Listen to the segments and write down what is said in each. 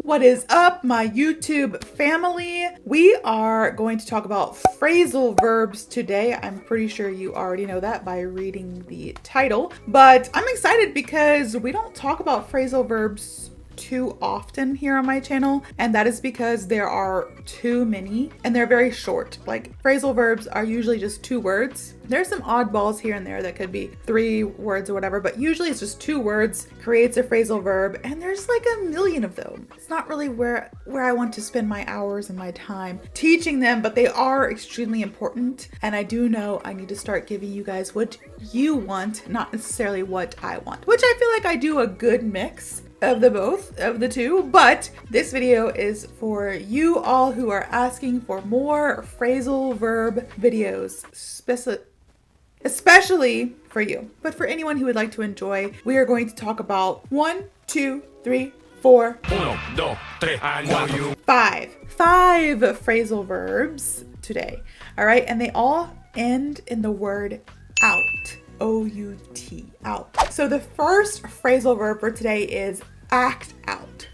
What is up, my YouTube family? We are going to talk about phrasal verbs today. I'm pretty sure you already know that by reading the title, but I'm excited because we don't talk about phrasal verbs too often here on my channel, and that is because there are too many and they're very short. Like, phrasal verbs are usually just 2 words. There's some oddballs here and there that could be 3 words or whatever, but usually it's just 2 words creates a phrasal verb, and there's like a million of them. It's not really where I want to spend my hours and my time teaching them, but they are extremely important, and I do know I need to start giving you guys what you want, not necessarily what I want, which I feel like I do a good mix of the two, but this video is for you all who are asking for more phrasal verb videos, especially for you. But for anyone who would like to enjoy, we are going to talk about 1, 2, 3, 4, 5 phrasal verbs today. All right, and they all end in the word out. O-U-T, out. So the first phrasal verb for today is act out.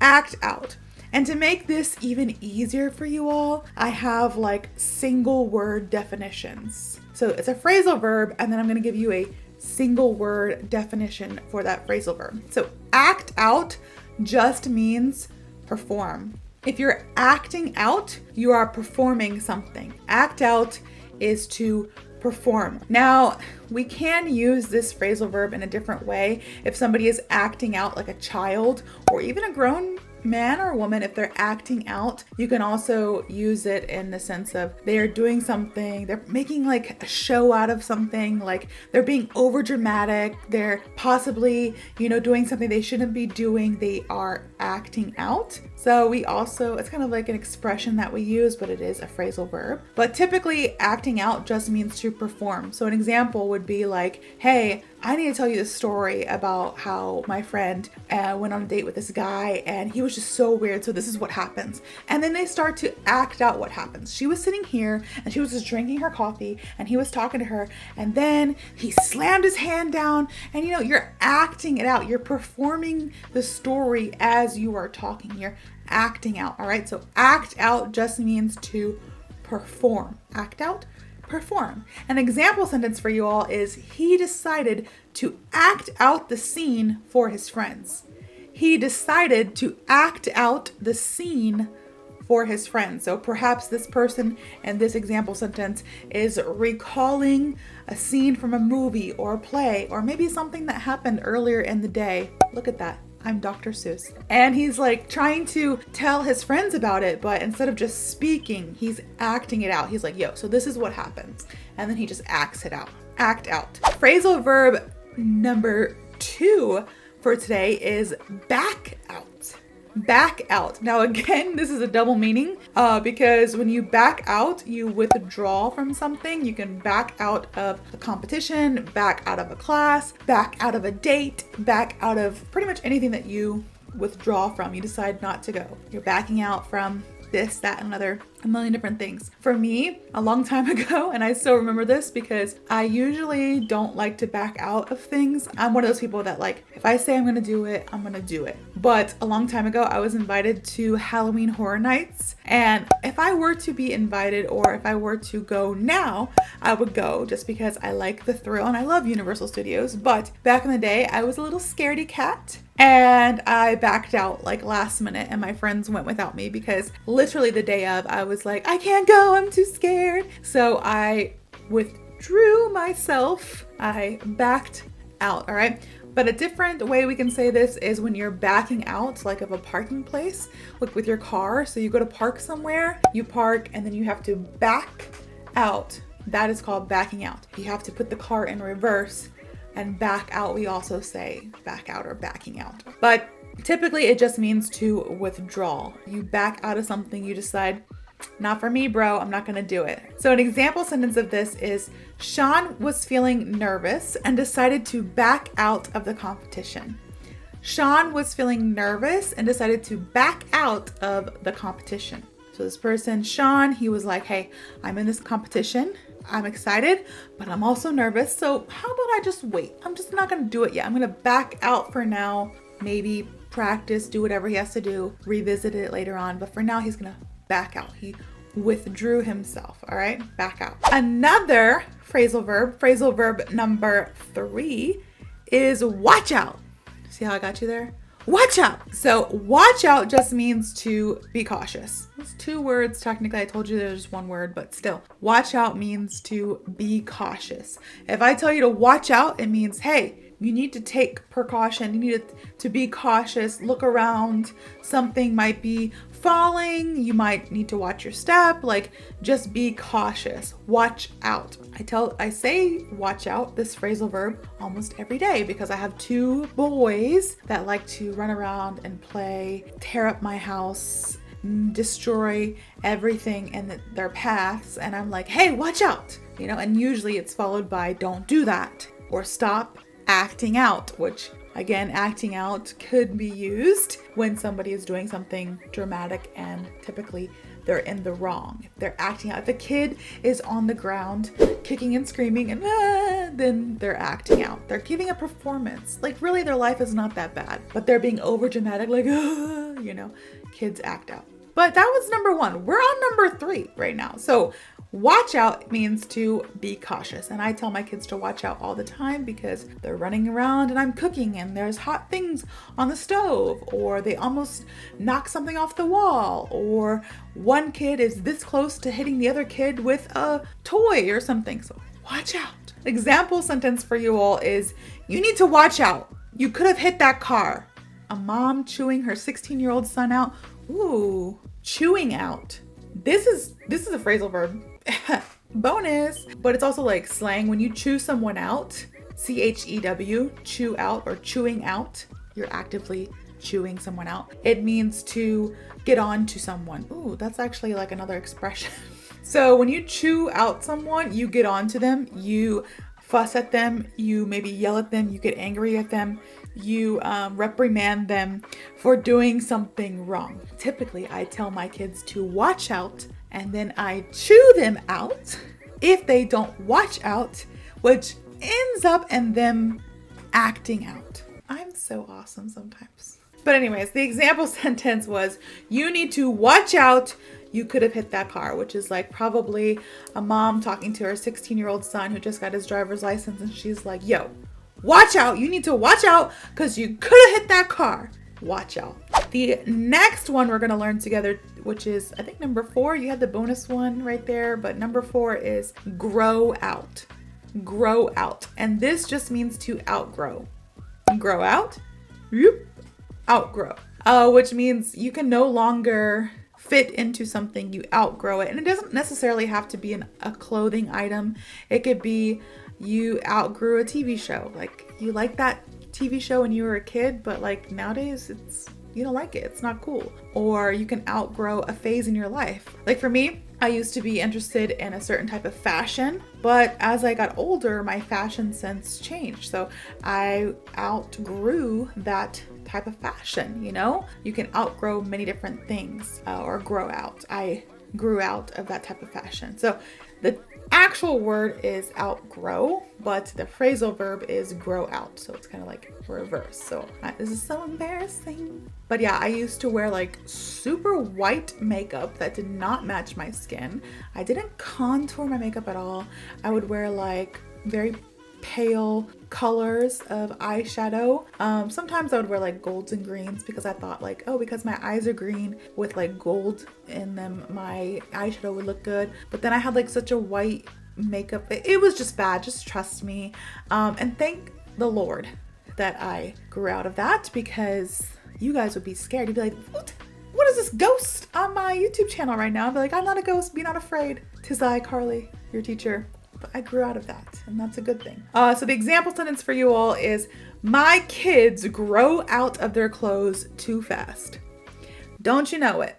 Act out. And to make this even easier for you all, I have like single word definitions. So it's a phrasal verb, and then I'm going to give you a single word definition for that phrasal verb. So act out just means perform. If you're acting out, you are performing something. Act out is to perform. Now, we can use this phrasal verb in a different way. If somebody is acting out like a child, or even a grown man or woman, if they're acting out, you can also use it in the sense of they are doing something, they're making like a show out of something, like they're being over dramatic, they're possibly, doing something they shouldn't be doing, they are acting out. So we also, it's kind of like an expression that we use, but it is a phrasal verb. But typically acting out just means to perform. So an example would be like, hey, I need to tell you the story about how my friend went on a date with this guy and he was just so weird. So this is what happens. And then they start to act out what happens. She was sitting here and she was just drinking her coffee and he was talking to her, and then he slammed his hand down, and you're acting it out. You're performing the story as you are talking. You're acting out. All right. So act out just means to perform. Act out, perform. An example sentence for you all is he decided to act out the scene for his friends. He decided to act out the scene for his friends. So perhaps this person in this example sentence is recalling a scene from a movie or a play, or maybe something that happened earlier in the day. Look at that. I'm Dr. Seuss. And he's like trying to tell his friends about it, but instead of just speaking, he's acting it out. He's like, yo, so this is what happens. And then he just acts it out. Act out. Phrasal verb number 2 for today is back out. Back out. Now again, this is a double meaning because when you back out, you withdraw from something. You can back out of a competition, back out of a class, back out of a date, back out of pretty much anything that you withdraw from. You decide not to go. You're backing out from this, that, and another, a million different things. For me, a long time ago, and I still remember this because I usually don't like to back out of things. I'm one of those people that, like, if I say I'm gonna do it, I'm gonna do it. But a long time ago, I was invited to Halloween Horror Nights, and if I were to be invited, or if I were to go now, I would go just because I like the thrill and I love Universal Studios. But back in the day, I was a little scaredy cat, and I backed out like last minute, and my friends went without me because literally the day of, I was like, I can't go, I'm too scared. So I withdrew myself. I backed out. All right. But a different way we can say this is when you're backing out, like of a parking place, like with your car. So you go to park somewhere, you park, and then you have to back out. That is called backing out. You have to put the car in reverse, and back out, we also say back out or backing out. But typically it just means to withdraw. You back out of something, you decide, not for me, bro, I'm not gonna do it. So an example sentence of this is, Sean was feeling nervous and decided to back out of the competition. Sean was feeling nervous and decided to back out of the competition. So this person, Sean, he was like, hey, I'm in this competition. I'm excited, but I'm also nervous. So how about I just wait? I'm just not going to do it yet. I'm going to back out for now. Maybe practice, do whatever he has to do, revisit it later on. But for now, he's going to back out. He withdrew himself. All right, back out. Another phrasal verb number 3 is watch out. See how I got you there? Watch out. So watch out just means to be cautious. It's 2 words. Technically, I told you there's 1 word, but still, watch out means to be cautious. If I tell you to watch out, it means, hey, you need to take precaution. You need to be cautious, look around. Something might be falling. You might need to watch your step. Like, just be cautious. Watch out. I say watch out, this phrasal verb, almost every day because I have 2 boys that like to run around and play, tear up my house, destroy everything in their paths. And I'm like, hey, watch out. And usually it's followed by don't do that or stop acting out, which again, acting out could be used when somebody is doing something dramatic and typically they're in the wrong. If they're acting out, if a kid is on the ground kicking and screaming and then they're acting out. They're giving a performance. Like really their life is not that bad, but they're being over dramatic, like, kids act out. But that was number 1. We're on number 3 right now. So watch out means to be cautious. And I tell my kids to watch out all the time because they're running around and I'm cooking and there's hot things on the stove, or they almost knock something off the wall, or one kid is this close to hitting the other kid with a toy or something. So watch out. Example sentence for you all is, you need to watch out. You could have hit that car. A mom chewing her 16-year-old son out. Ooh, chewing out. This is a phrasal verb. Bonus, but it's also like slang. When you chew someone out, CHEW, chew out or chewing out, you're actively chewing someone out. It means to get on to someone. Ooh, that's actually like another expression. So when you chew out someone, you get on to them, you fuss at them, you maybe yell at them, you get angry at them, you reprimand them for doing something wrong. Typically, I tell my kids to watch out and then I chew them out if they don't watch out, which ends up in them acting out. I'm so awesome sometimes. But anyways, the example sentence was, you need to watch out. You could have hit that car, which is like probably a mom talking to her 16-year-old son who just got his driver's license. And she's like, yo, watch out. You need to watch out because you could have hit that car. Watch out. The next one we're going to learn together, which is, I think, number 4. You had the bonus one right there, but number 4 is grow out. Grow out. And this just means to outgrow. Grow out. Outgrow. Which means you can no longer fit into something, you outgrow it. And it doesn't necessarily have to be a clothing item. It could be you outgrew a TV show. Like you like that TV show when you were a kid, but like nowadays you don't like it. It's not cool. Or you can outgrow a phase in your life. Like for me, I used to be interested in a certain type of fashion, but as I got older, my fashion sense changed. So I outgrew that type of fashion, You can outgrow many different things or grow out. I grew out of that type of fashion. So the actual word is outgrow, but the phrasal verb is grow out. So it's kind of like reverse. So this is so embarrassing. But yeah, I used to wear like super white makeup that did not match my skin. I didn't contour my makeup at all. I would wear like very pale colors of eyeshadow. Sometimes I would wear like golds and greens because I thought like, oh, because my eyes are green with like gold in them, my eyeshadow would look good. But then I had like such a white makeup. It was just bad. Just trust me. And thank the Lord that I grew out of that, because you guys would be scared. You'd be like, what is this ghost on my YouTube channel right now? I'd be like, I'm not a ghost. Be not afraid. 'Tis I, Carley, your teacher. But I grew out of that, and that's a good thing. So the example sentence for you all is, my kids grow out of their clothes too fast. Don't you know it?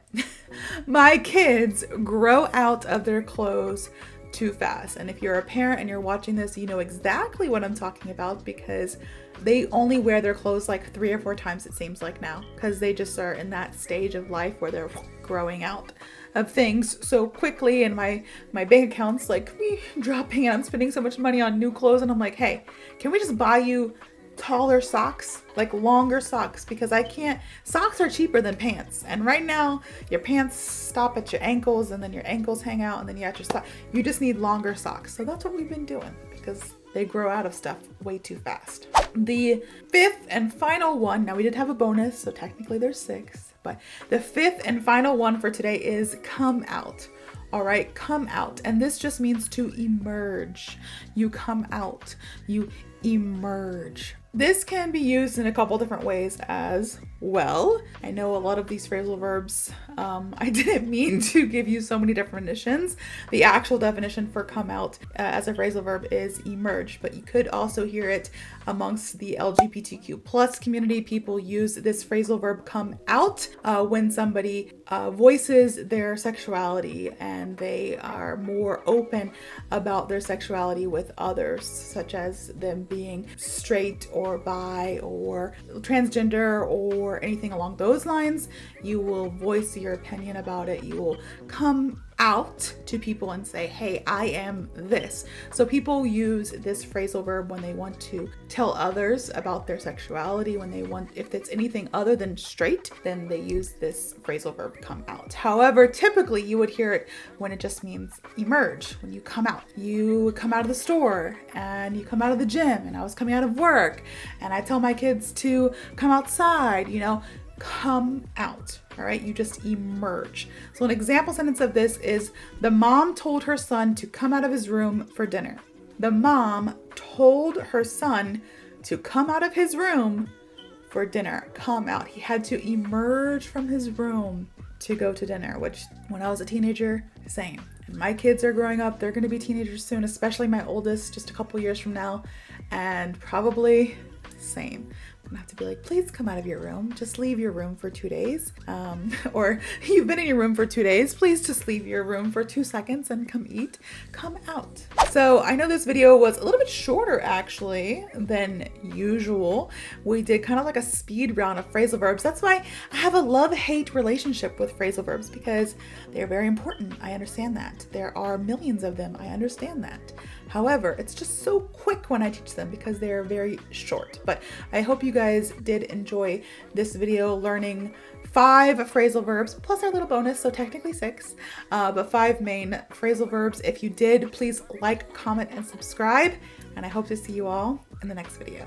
My kids grow out of their clothes too fast. And if you're a parent and you're watching this, you know exactly what I'm talking about, because They only wear their clothes like 3 or 4 times, it seems like now, because they just are in that stage of life where they're growing out of things so quickly, and my bank account's like dropping, and I'm spending so much money on new clothes, and I'm like, hey, can we just buy you taller socks, like longer socks, because I can't. Socks are cheaper than pants, and right now your pants stop at your ankles, and then your ankles hang out, and then you got your sock. You just need longer socks. So that's what we've been doing, because they grow out of stuff way too fast. The 5th and final one, now we did have a bonus, so technically there's 6, but the 5th and final one for today is come out. All right, come out. And this just means to emerge. You come out, you emerge. This can be used in a couple different ways as well. I know a lot of these phrasal verbs, I didn't mean to give you so many definitions. The actual definition for come out as a phrasal verb is emerge, but you could also hear it amongst the LGBTQ plus community. People use this phrasal verb come out when somebody voices their sexuality and they are more open about their sexuality with others, such as them being straight or bi or transgender or anything along those lines. You will voice your opinion about it. You will come out to people and say, hey, I am this. So people use this phrasal verb when they want to tell others about their sexuality. When they want, if it's anything other than straight, then they use this phrasal verb come out. However, typically you would hear it when it just means emerge. When you come out of the store, and you come out of the gym, and I was coming out of work, and I tell my kids to come outside, come out. All right, you just emerge. So an example sentence of this is, the mom told her son to come out of his room for dinner. The mom told her son to come out of his room for dinner. Come out. He had to emerge from his room to go to dinner, which when I was a teenager, same. And my kids are growing up. They're going to be teenagers soon, especially my oldest, just a couple years from now. And probably same. I'm gonna have to be like, please come out of your room. Just leave your room for 2 days. Or you've been in your room for 2 days. Please just leave your room for 2 seconds and come eat. Come out. So I know this video was a little bit shorter actually than usual. We did kind of like a speed round of phrasal verbs. That's why I have a love-hate relationship with phrasal verbs, because they're very important. I understand that. There are millions of them. I understand that. However, it's just so quick when I teach them because they're very short. But I hope you guys did enjoy this video, learning 5 phrasal verbs plus our little bonus, so technically 6, but 5 main phrasal verbs. If you did, please like, comment, and subscribe, and I hope to see you all in the next video.